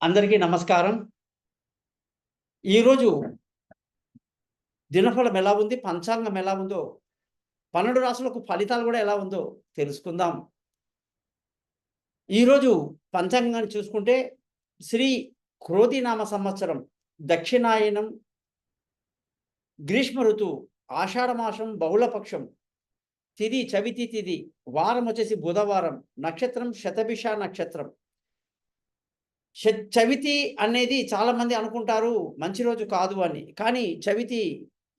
అందరికీ నమస్కారం. ఈరోజు దినఫలం ఎలా ఉంది? పంచాంగం ఎలా ఉందో, 12 రాసులకు ఫలితాలు గూడా ఎలా ఉందో తెలుసుకుందాం. ఈరోజు పంచాంగాన్ని చూసుకుంటే శ్రీ క్రోధినామ సంవత్సరం, దక్షిణాయనం, గ్రీష్మ ఋతువు, ఆషాఢమాసం, బహుళపక్షం, తిథి చవితి తిథి, వారం వచ్చేసి బుధవారం, నక్షత్రం శతభిష నక్షత్రం. చవితి అనేది చాలామంది అనుకుంటారు మంచి రోజు కాదు అని. కానీ చవితి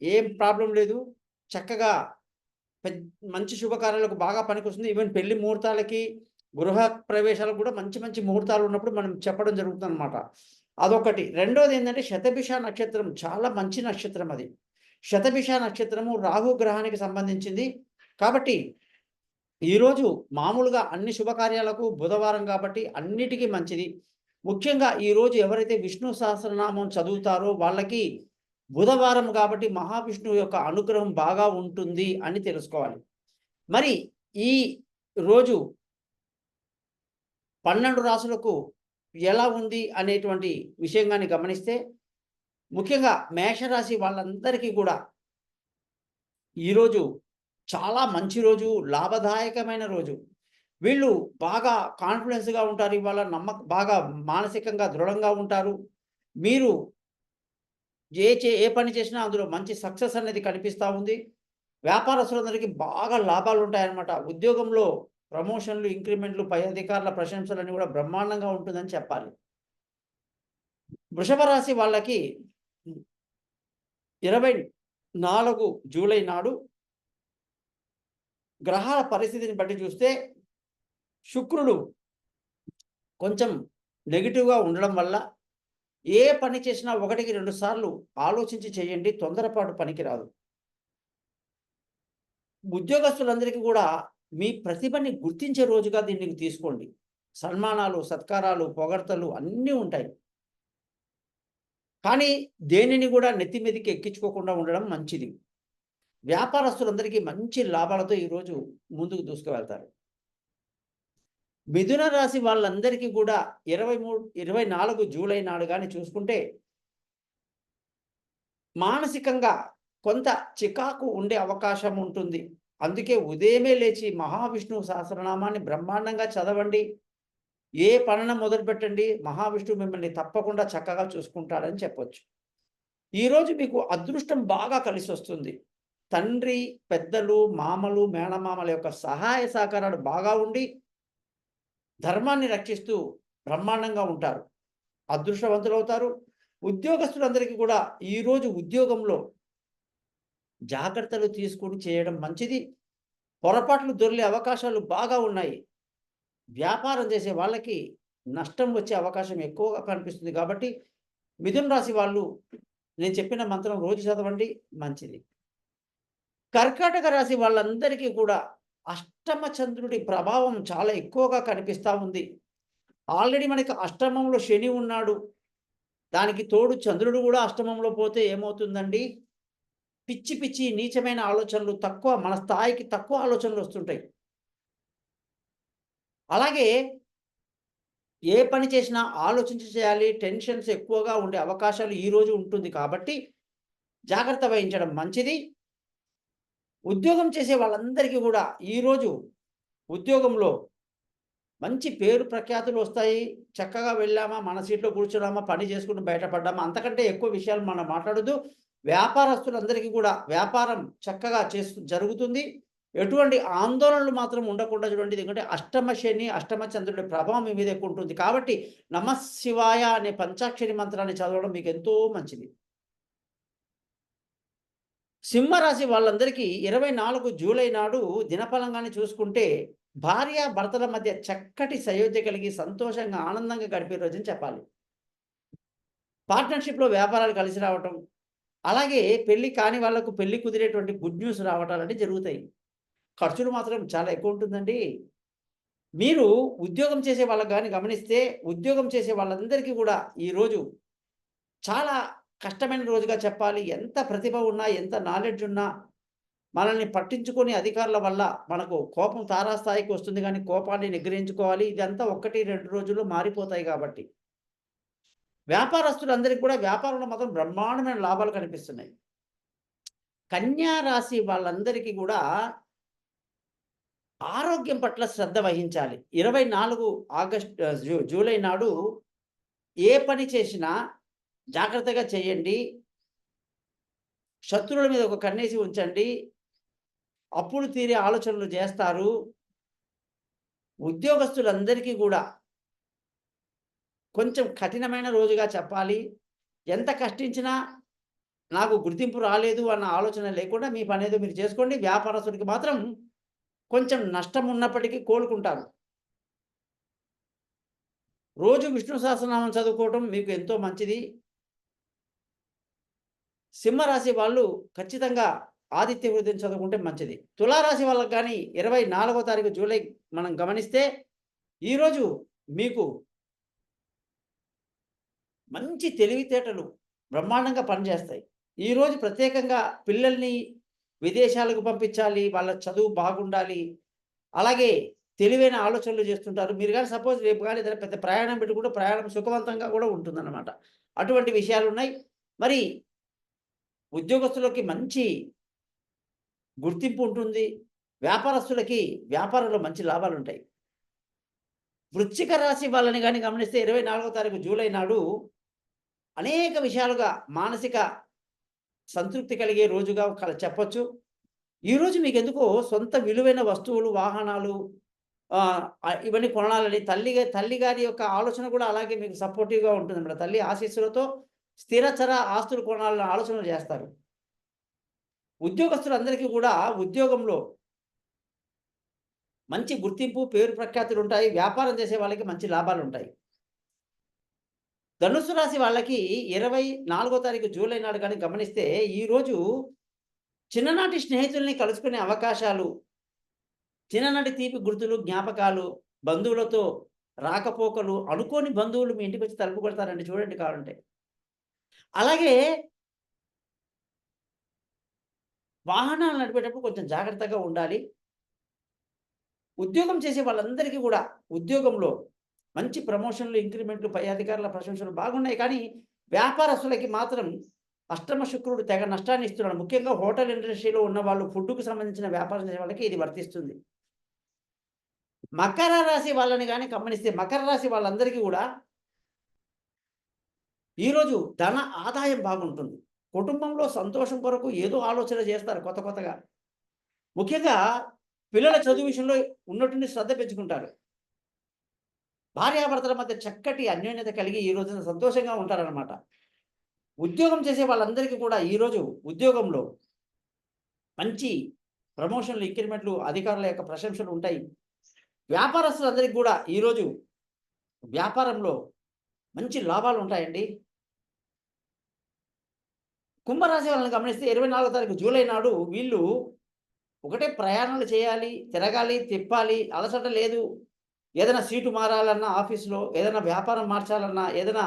ఏం ప్రాబ్లమ్ లేదు. చక్కగా పెద్ మంచి శుభకార్యాలకు బాగా పనికొస్తుంది. ఈవెన్ పెళ్లి ముహూర్తాలకి, గృహ ప్రవేశాలకు కూడా మంచి మంచి ముహూర్తాలు ఉన్నప్పుడు మనం చెప్పడం జరుగుతుందనమాట. అదొకటి. రెండోదేంటంటే శతభిష నక్షత్రం చాలా మంచి నక్షత్రం అది. శతభిష నక్షత్రము రాహు గ్రహానికి సంబంధించింది. కాబట్టి ఈరోజు మామూలుగా అన్ని శుభకార్యాలకు బుధవారం కాబట్టి అన్నిటికీ మంచిది. ముఖ్యంగా ఈరోజు ఎవరైతే విష్ణు సహస్రనామం చదువుతారో వాళ్ళకి బుధవారం కాబట్టి మహావిష్ణువు యొక్క అనుగ్రహం బాగా ఉంటుంది అని తెలుసుకోవాలి. మరి ఈ రోజు 12 రాసులకు ఎలా ఉంది అనేటువంటి విషయంగాని గమనిస్తే, ముఖ్యంగా మేషరాశి వాళ్ళందరికీ కూడా ఈరోజు చాలా మంచి రోజు, లాభదాయకమైన రోజు. వీళ్ళు బాగా కాన్ఫిడెన్స్‌గా ఉంటారు. ఇవాళ బాగా మానసికంగా దృఢంగా ఉంటారు. మీరు ఏ పని చేసినా అందులో మంచి సక్సెస్ అనేది కనిపిస్తా ఉంది. వ్యాపారస్తులందరికీ బాగా లాభాలుంటాయన్నమాట. ఉద్యోగంలో ప్రమోషన్‌లు, ఇంక్రిమెంట్‌లు, పై అధికారుల ప్రశంసలన్నీ కూడా బ్రహ్మాండంగా ఉంటుందని చెప్పాలి. వృషభ రాశి వాళ్ళకి 24 జూలై నాడు గ్రహాల పరిస్థితిని బట్టి చూస్తే శుక్రుడు కొంచెం నెగెటివ్‌గా ఉండడం వల్ల ఏ పని చేసినా 1కి 2 సార్లు ఆలోచించి చేయండి. తొందరపాటు పనికిరాదు. ఉద్యోగస్తులందరికీ కూడా మీ ప్రతిభని గుర్తించే రోజుగా దీన్ని తీసుకోండి. సన్మానాలు, సత్కారాలు, పొగడ్తలు అన్నీ ఉంటాయి. కానీ దేనిని కూడా నెత్తి మీదకి ఎక్కించుకోకుండా ఉండడం మంచిది. వ్యాపారస్తులందరికీ మంచి లాభాలతో ఈరోజు ముందుకు దూసుకువెళ్తారు. మిథున రాశి వాళ్ళందరికీ కూడా 24 జూలై నాడు గాని చూసుకుంటే మానసికంగా కొంత చికాకు ఉండే అవకాశం ఉంటుంది. అందుకే ఉదయమే లేచి మహావిష్ణువు సహస్రనామాన్ని బ్రహ్మాండంగా చదవండి. ఏ పనిని మొదలుపెట్టండి. మహావిష్ణువు మిమ్మల్ని తప్పకుండా చక్కగా చూసుకుంటాడని చెప్పొచ్చు. ఈరోజు మీకు అదృష్టం బాగా కలిసొస్తుంది. తండ్రి, పెద్దలు, మామలు, మేనమామల యొక్క సహాయ సహకారాలు బాగా ఉండి ధర్మాన్ని రక్షిస్తూ బ్రహ్మాండంగా ఉంటారు. అదృష్టవంతులవుతారు. ఉద్యోగస్తులందరికీ కూడా ఈరోజు ఉద్యోగంలో జాగ్రత్తలు తీసుకొని చేయడం మంచిది. పొరపాట్లు దొర్లే అవకాశాలు బాగా ఉన్నాయి. వ్యాపారం చేసే వాళ్ళకి నష్టం వచ్చే అవకాశం ఎక్కువగా కనిపిస్తుంది కాబట్టి మిథున రాశి వాళ్ళు నేను చెప్పిన మంత్రం రోజు చదవండి మంచిది. కర్కాటక రాశి వాళ్ళందరికీ కూడా అష్టమ చంద్రుడి ప్రభావం చాలా ఎక్కువగా కనిపిస్తా ఉంది. ఆల్రెడీ మనకి అష్టమంలో శని ఉన్నాడు. దానికి తోడు చంద్రుడు కూడా అష్టమంలో పోతే ఏమవుతుందండి? పిచ్చి పిచ్చి నీచమైన ఆలోచనలు తక్కువ మన స్థాయికి తక్కువ ఆలోచనలు వస్తుంటాయి. అలాగే ఏ పని చేసినా ఆలోచించి చేయాలి. టెన్షన్స్ ఎక్కువగా ఉండే అవకాశాలు ఈరోజు ఉంటుంది కాబట్టి జాగ్రత్త వహించడం మంచిది. ఉద్యోగం చేసే వాళ్ళందరికీ కూడా ఈరోజు ఉద్యోగంలో మంచి పేరు ప్రఖ్యాతులు వస్తాయి. చక్కగా వెళ్ళామా, మన సీట్‌లో కూర్చున్నామా, పని చేసుకుంటూ బయటపడ్డామా, అంతకంటే ఎక్కువ విషయాలు మనం మాట్లాడొద్దు. వ్యాపారస్తులందరికీ కూడా వ్యాపారం చక్కగా జరుగుతుంది. ఎటువంటి ఆందోళనలు మాత్రం ఉండకుండా చూడండి. ఎందుకంటే అష్టమ శని, అష్టమ చంద్రుడి ప్రభావం మీ మీద ఎక్కువ ఉంటుంది. కాబట్టి నమఃశివాయ అనే పంచాక్షరి మంత్రాన్ని చదవడం మీకు ఎంతో మంచిది. సింహరాశి వాళ్ళందరికీ 24 జూలై నాడు దినఫలంగాన్ని చూసుకుంటే భార్య భర్తల మధ్య చక్కటి సయోధ్య కలిగి సంతోషంగా ఆనందంగా గడిపే రోజని చెప్పాలి. పార్ట్నర్‌షిప్‌లో వ్యాపారాలు కలిసి రావటం, అలాగే పెళ్లి కాని వాళ్ళకు పెళ్లి కుదిరేటువంటి గుడ్ న్యూస్ రావటాలన్నీ జరుగుతాయి. ఖర్చులు మాత్రం చాలా ఎక్కువ ఉంటుందండి. మీరు ఉద్యోగం చేసే వాళ్ళకి గాని గమనిస్తే ఉద్యోగం చేసే వాళ్ళందరికీ కూడా ఈరోజు చాలా కష్టమైన రోజుగా చెప్పాలి. ఎంత ప్రతిభ ఉన్నా, ఎంత నాలెడ్జ్ ఉన్నా మనల్ని పట్టించుకొని అధికారుల వల్ల మనకు కోపం తారాస్థాయికి వస్తుంది గానీ, కోపాన్ని నిగ్రహించుకోవాలి. ఇదంతా 1, 2 రోజుల్లో మారిపోతాయి గాబట్టి. వ్యాపారస్తులందరికీ కూడా వ్యాపారంలో మాత్రం బ్రహ్మాండమైన లాభాలు కనిపిస్తున్నాయి. కన్యా రాశి వాళ్ళందరికీ కూడా ఆరోగ్యం పట్ల శ్రద్ధ వహించాలి. 24 జూలై నాడు ఏ పని చేసినా జాగ్రత్తగా చేయండి. శత్రువుల మీద ఒక కన్నేసి ఉంచండి. అప్పులు తీరే ఆలోచనలు చేస్తారు. ఉద్యోగస్తులందరికీ గూడా కొంచెం కఠినమైన రోజుగా చెప్పాలి. ఎంత కష్టించినా నాకు గుర్తింపు రాలేదు అన్న ఆలోచన లేకుండా మీ పనేదో మీరు చేసుకోండి. వ్యాపారస్తుడికి మాత్రం కొంచెం నష్టం ఉన్నప్పటికీ కోలుకుంటారు. రోజు విష్ణు సహస్రనామం చదువుకోవటం మీకు ఎంతో మంచిది. సింహరాశి వాళ్ళు ఖచ్చితంగా ఆదిత్య హృదయం చదువుకుంటే మంచిది. తులారాశి వాళ్ళకి గాని 24వ తారీఖు జూలై మనం గమనిస్తే ఈరోజు మీకు మంచి తెలివితేటలు బ్రహ్మాండంగా పనిచేస్తాయి. ఈరోజు ప్రత్యేకంగా పిల్లల్ని విదేశాలకు పంపించాలి. వాళ్ళ చదువు బాగుండాలి. అలాగే తెలివైన ఆలోచనలు చేస్తుంటారు. మీరు గాని సపోజ్ రేపు గాని ఏదైనా పెద్ద ప్రయాణం పెట్టుకుంటే ప్రయాణం సుఖవంతంగా కూడా ఉంటుందన్నమాట. అటువంటి విషయాలున్నాయి. మరి ఉద్యోగస్తులకి మంచి గుర్తింపు ఉంటుంది. వ్యాపారస్తులకి వ్యాపారంలో మంచి లాభాలుంటాయి. వృశ్చిక రాశి వాళ్ళని గాని గమనిస్తే 24వ తారీఖు జూలై నాడు అనేక విషయాలుగా మానసిక సంతృప్తి కలిగే రోజుగా చెప్పొచ్చు. ఈరోజు మీకెందుకో సొంత విలువైన వస్తువులు, వాహనాలు ఇవన్నీ కొనాలని తల్లిగారి యొక్క ఆలోచన కూడా అలాగే మీకు సపోర్టివ్‌గా ఉంటుందన్నమాట. తల్లి ఆశీస్సులతో స్థిరచర ఆస్తులు కొనాలన్న ఆలోచనలు చేస్తారు. ఉద్యోగస్తులందరికీ కూడా ఉద్యోగంలో మంచి గుర్తింపు, పేరు ప్రఖ్యాతులుంటాయి. వ్యాపారం చేసే వాళ్ళకి మంచి లాభాలుంటాయి. ధనుస్సు రాశి వాళ్ళకి 24వ తారీఖు జూలై నాడు గాని గమనిస్తే ఈరోజు చిన్ననాటి స్నేహితుల్ని కలుసుకునే అవకాశాలు, చిన్ననాటి తీపి గుర్తులు, జ్ఞాపకాలు, బంధువులతో రాకపోకలు, అనుకోని బంధువులు మీ ఇంటికొచ్చి తలుపు కొడతారండి చూడండి కావాలంటే. అలాగే వాహనాలు నడిపేటప్పుడు కొంచెం జాగ్రత్తగా ఉండాలి. ఉద్యోగం చేసే వాళ్ళందరికీ కూడా ఉద్యోగంలో మంచి ప్రమోషన్‌లు, ఇంక్రిమెంట్‌లు, పై అధికారుల ప్రశంసలు బాగున్నాయి. కానీ వ్యాపారస్తులకి మాత్రం అష్టమ శుక్రుడు తెగ నష్టాన్ని ఇస్తున్నాడు. ముఖ్యంగా హోటల్ ఇండస్ట్రీలో ఉన్నవాళ్ళు, ఫుడ్‌కు సంబంధించిన వ్యాపారం చేసే వాళ్ళకి ఇది వర్తిస్తుంది. మకర రాశి వాళ్ళని గాని గమనిస్తే, మకర రాశి వాళ్ళందరికీ కూడా ఈరోజు ధన ఆదాయం బాగుంటుంది. కుటుంబంలో సంతోషం కొరకు ఏదో ఆలోచన చేస్తారు కొత్తగా. ముఖ్యంగా పిల్లల చదువు విషయంలో ఉన్నట్టుండి శ్రద్ధ పెంచుకుంటారు. భార్యాభర్తల మధ్య చక్కటి అన్యోన్యత కలిగి ఈ రోజున సంతోషంగా ఉంటారనమాట. ఉద్యోగం చేసే వాళ్ళందరికీ కూడా ఈరోజు ఉద్యోగంలో మంచి ప్రమోషన్‌లు, ఇంక్రిమెంట్‌లు, అధికారుల యొక్క ప్రశంసలు ఉంటాయి. వ్యాపారస్తులందరికీ కూడా ఈరోజు వ్యాపారంలో మంచి లాభాలుంటాయండి. కుంభరాశి వాళ్ళని గమనిస్తే 24వ తారీఖు జూలై నాడు వీళ్ళు ఒకటే ప్రయాణాలు చేయాలి, తిరగాలి, తిప్పాలి, అలసట లేదు. ఏదైనా సీటు మారాలన్నా ఆఫీస్‌లో, ఏదైనా వ్యాపారం మార్చాలన్నా, ఏదైనా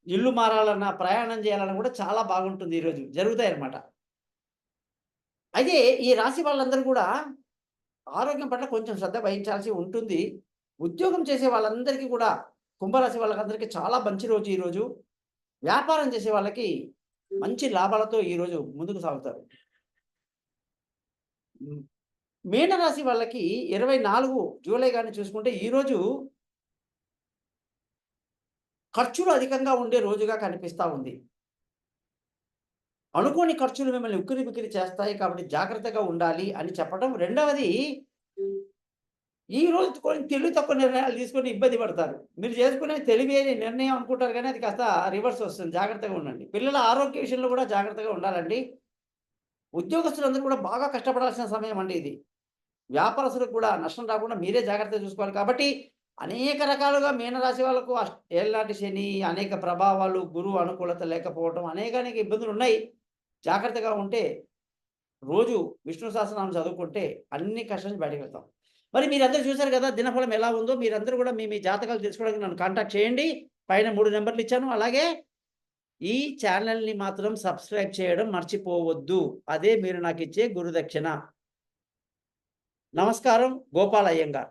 ఇల్లు మారాలన్నా, ప్రయాణం చేయాలన్నా కూడా చాలా బాగుంటుంది ఈరోజు. జరుగుతాయన్నమాట. అయితే ఈ రాశి వాళ్ళందరూ కూడా ఆరోగ్యం పట్ల కొంచెం శ్రద్ధ వహించాల్సి ఉంటుంది. ఉద్యోగం చేసే వాళ్ళందరికీ కూడా కుంభరాశి వాళ్ళకందరికీ చాలా మంచి రోజు ఈరోజు. వ్యాపారం చేసే వాళ్ళకి మంచి లాభాలతో ఈరోజు ముందుకు సాగుతారు. హ్మ్. మీనరాశి వాళ్ళకి 24 జూలై గాని చూసుకుంటే ఈరోజు ఖర్చులు అధికంగా ఉండే రోజుగా కనిపిస్తా ఉంది. అనుకోని ఖర్చులు మిమ్మల్ని ఉక్కిరిబిక్కిరి చేస్తాయి కాబట్టి జాగ్రత్తగా ఉండాలి అని చెప్పడం. రెండవది ఈ రోజు కొన్ని తెలివి తక్కువ నిర్ణయాలు తీసుకొని ఇబ్బంది పడతారు. మీరు చేసుకునే తెలివైన నిర్ణయం అనుకుంటారు కానీ అది కాస్త రివర్స్ వస్తుంది. జాగ్రత్తగా ఉండండి. పిల్లల ఆరోగ్య విషయంలో కూడా జాగ్రత్తగా ఉండాలండి. ఉద్యోగస్తులందరూ కూడా బాగా కష్టపడాల్సిన సమయం అండి ఇది. వ్యాపారస్తులకు కూడా నష్టం రాకుండా మీరే జాగ్రత్తగా చూసుకోవాలి. కాబట్టి అనేక రకాలుగా మీనరాశి వాళ్ళకు ఏళ్నాటి శని, అనేక ప్రభావాలు, గురువు అనుకూలత లేకపోవడం, అనేక ఇబ్బందులున్నాయి. జాగ్రత్తగా ఉంటే రోజు విష్ణు సహస్రనామం చదువుకుంటే అన్ని కష్టాల నుంచి బయటకి వెళ్తాం. మరి మీరందరూ చూసారు కదా! దినఫలం ఎలా ఉందో. మీరందరూ కూడా మీ జాతకాలు తెలుసుకోవడానికి నన్ను కాంటాక్ట్ చేయండి. పైన 3 నంబర్‌లు ఇచ్చాను. అలాగే ఈ ఛానెల్‌ని మాత్రం సబ్స్క్రైబ్ చేయడం మర్చిపోవద్దు. అదే మీరు నాకిచ్చే గురుదక్షిణ. నమస్కారం. గోపాల్ అయ్యంగార్.